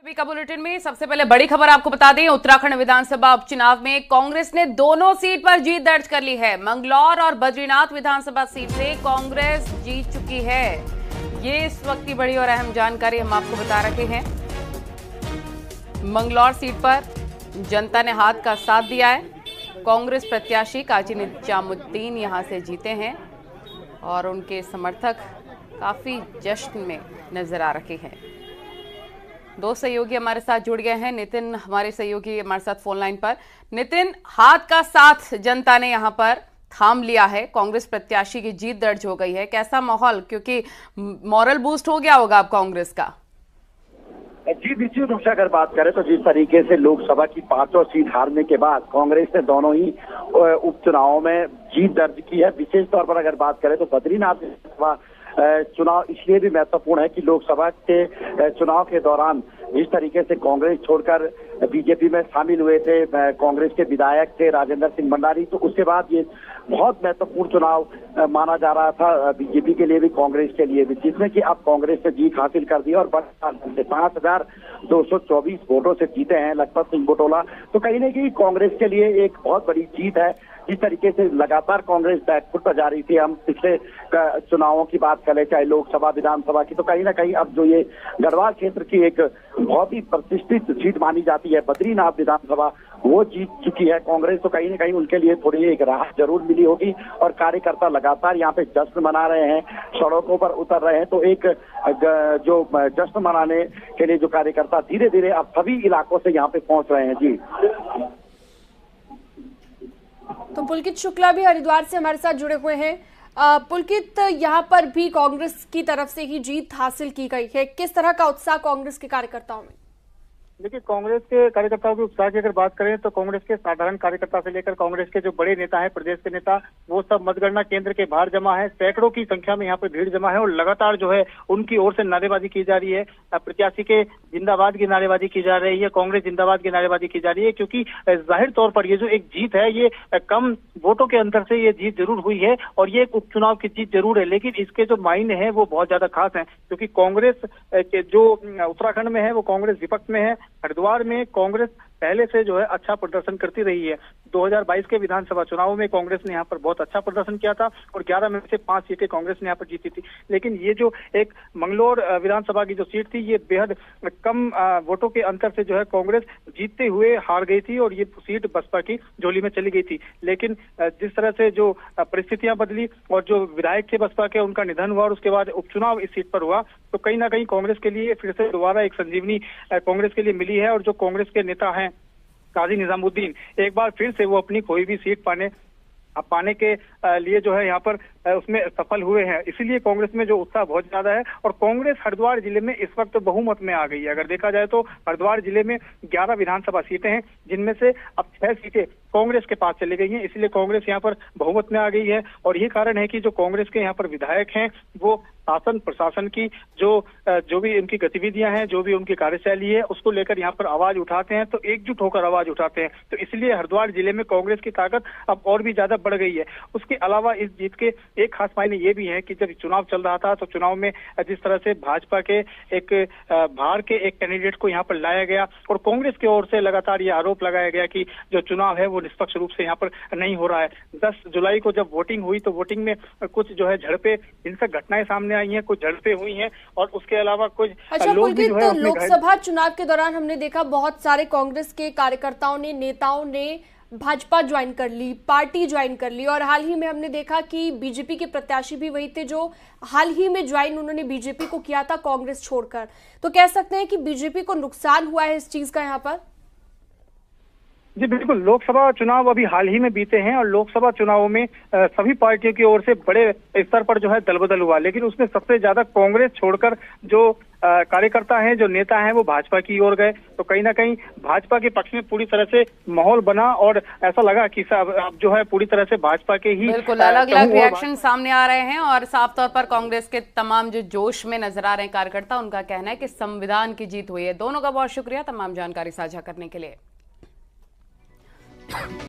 सभी का बुलेटिन में सबसे पहले बड़ी खबर आपको बता दें, उत्तराखंड विधानसभा उपचुनाव में कांग्रेस ने दोनों सीट पर जीत दर्ज कर ली है। मंगलौर और बद्रीनाथ विधानसभा सीट से कांग्रेस जीत चुकी है। ये इस वक्त की बड़ी और अहम जानकारी हम आपको बता रहे हैं। मंगलौर सीट पर जनता ने हाथ का साथ दिया है। कांग्रेस प्रत्याशी काजी निजामुद्दीन यहां से जीते हैं और उनके समर्थक काफी जश्न में नजर आ रहे हैं। दो सहयोगी हमारे साथ जुड़ गए हैं। नितिन हमारे सहयोगी हमारे साथ फोन लाइन पर। नितिन, हाथ का साथ जनता ने यहां पर थाम लिया है, कांग्रेस प्रत्याशी की जीत दर्ज हो गई है। कैसा माहौल, क्योंकि मॉरल बूस्ट हो गया होगा अब कांग्रेस का? जी निश्चित रूप से अगर बात करें तो जिस तरीके से लोकसभा की 5 सीट हारने के बाद कांग्रेस ने दोनों ही उपचुनावों में जीत दर्ज की है। विशेष तौर पर अगर बात करें तो बद्रीनाथ विधानसभा चुनाव इसलिए भी महत्वपूर्ण है कि लोकसभा के चुनाव के दौरान जिस तरीके से कांग्रेस छोड़कर बीजेपी में शामिल हुए थे कांग्रेस के विधायक थे राजेंद्र सिंह भंडारी, तो उसके बाद ये बहुत महत्वपूर्ण चुनाव माना जा रहा था बीजेपी के लिए भी कांग्रेस के लिए भी, जिसमें कि अब कांग्रेस ने जीत हासिल कर दी और 5224 वोटों से जीते हैं लखपत सिंह बटोला। तो कहीं न कहीं कांग्रेस के लिए एक बहुत बड़ी जीत है। जिस तरीके से लगातार कांग्रेस बैकफुट पर जा रही थी, हम पिछले चुनावों की बात करें चाहे लोकसभा विधानसभा की, तो कहीं ना कहीं अब जो ये गढ़वाल क्षेत्र की एक बहुत ही प्रतिष्ठित सीट मानी जाती है बद्रीनाथ विधानसभा, वो जीत चुकी है कांग्रेस। तो कहीं ना कहीं उनके लिए थोड़ी एक राहत जरूर मिली होगी और कार्यकर्ता लगातार यहाँ पे जश्न मना रहे हैं, सड़कों पर उतर रहे हैं। तो एक जो जश्न मनाने के लिए जो कार्यकर्ता धीरे धीरे अब सभी इलाकों से यहाँ पे पहुंच रहे हैं। जी तो पुलकित शुक्ला भी हरिद्वार से हमारे साथ जुड़े हुए हैं। पुलकित, यहाँ पर भी कांग्रेस की तरफ से ही जीत हासिल की गई है, किस तरह का उत्साह कांग्रेस के कार्यकर्ताओं में? देखिए, कांग्रेस के कार्यकर्ताओं के उत्साह की अगर बात करें तो कांग्रेस के साधारण कार्यकर्ता से लेकर कांग्रेस के जो बड़े नेता हैं, प्रदेश के नेता, वो सब मतगणना केंद्र के बाहर जमा है। सैकड़ों की संख्या में यहाँ पर भीड़ जमा है और लगातार जो है उनकी ओर से नारेबाजी की जा रही है। प्रत्याशी के जिंदाबाद की नारेबाजी की जा रही है, कांग्रेस जिंदाबाद की नारेबाजी की जा रही है, क्योंकि जाहिर तौर पर ये जो एक जीत है ये कम वोटों के अंतर से ये जीत जरूर हुई है और ये एक उपचुनाव की जीत जरूर है, लेकिन इसके जो मायने हैं वो बहुत ज्यादा खास हैं, क्योंकि कांग्रेस के जो उत्तराखंड में है वो कांग्रेस विपक्ष में है। हरिद्वार में कांग्रेस पहले से जो है अच्छा प्रदर्शन करती रही है। 2022 के विधानसभा चुनाव में कांग्रेस ने यहाँ पर बहुत अच्छा प्रदर्शन किया था और 11 में से 5 सीटें कांग्रेस ने यहाँ पर जीती थी। लेकिन ये जो एक मंगलौर विधानसभा की जो सीट थी ये बेहद कम वोटों के अंतर से जो है कांग्रेस जीतते हुए हार गई थी और ये सीट बसपा की झोली में चली गई थी। लेकिन जिस तरह से जो परिस्थितियां बदली और जो विधायक थे बसपा के उनका निधन हुआ और उसके बाद उपचुनाव इस सीट पर हुआ, तो कहीं ना कहीं कांग्रेस के लिए फिर से दोबारा एक संजीवनी कांग्रेस के लिए मिली है और जो कांग्रेस के नेता हैं काजी निजामुद्दीन, एक बार फिर से वो अपनी कोई भी सीट पाने के लिए जो है यहाँ पर उसमें सफल हुए हैं। इसीलिए कांग्रेस में जो उत्साह बहुत ज्यादा है और कांग्रेस हरिद्वार जिले में इस वक्त बहुमत में आ गई है। अगर देखा जाए तो हरिद्वार जिले में 11 विधानसभा सीटें हैं, जिनमें से अब 6 सीटें कांग्रेस के पास चली गई हैं। इसलिए कांग्रेस यहाँ पर बहुमत में आ गई है और यही कारण है कि जो कांग्रेस के यहाँ पर विधायक हैं वो शासन प्रशासन की जो भी उनकी गतिविधियां हैं, जो भी उनकी कार्यशैली है, उसको लेकर यहाँ पर आवाज उठाते हैं, तो एकजुट होकर आवाज उठाते हैं। तो इसलिए हरिद्वार जिले में कांग्रेस की ताकत अब और भी ज्यादा बढ़ गई है। उसके अलावा इस जीत के एक खास मायने ये भी है कि जब चुनाव चल रहा था तो चुनाव में जिस तरह से भाजपा के बाहर के एक कैंडिडेट को यहाँ पर लाया गया और कांग्रेस की ओर से लगातार ये आरोप लगाया गया कि जो चुनाव है वो निष्पक्ष रूप से यहाँ पर नहीं हो रहा है। 10 जुलाई को जब वोटिंग हुई तो वोटिंग में कुछ जो है झड़पें, हिंसक घटनाएं सामने आई हैं, कुछ झड़पें हुई हैं और उसके अलावा कुछ लोग भी जो है लोकसभा चुनाव के दौरान हमने देखा बहुत सारे कांग्रेस के कार्यकर्ताओं ने, नेताओं ने भाजपा ज्वाइन कर ली, पार्टी ज्वाइन कर ली और हाल ही में हमने देखा कि बीजेपी के प्रत्याशी भी वही थे जो हाल ही में ज्वाइन उन्होंने बीजेपी को किया था कांग्रेस छोड़कर। तो कह सकते हैं कि बीजेपी को नुकसान हुआ है इस चीज का यहाँ पर? जी बिल्कुल, लोकसभा चुनाव अभी हाल ही में बीते हैं और लोकसभा चुनावों में सभी पार्टियों की ओर से बड़े स्तर पर जो है दलबदल हुआ, लेकिन उसमें सबसे ज्यादा कांग्रेस छोड़कर जो कार्यकर्ता हैं, जो नेता हैं, वो भाजपा की ओर गए। तो कहीं ना कहीं भाजपा के पक्ष में पूरी तरह से माहौल बना और ऐसा लगा कि अब जो है पूरी तरह से भाजपा के ही बिल्कुल अलग अलग रिएक्शन सामने आ रहे हैं और साफ तौर पर कांग्रेस के तमाम जो जोश में नजर आ रहे हैं कार्यकर्ता, उनका कहना है कि संविधान की जीत हुई है। दोनों का बहुत शुक्रिया तमाम जानकारी साझा करने के लिए।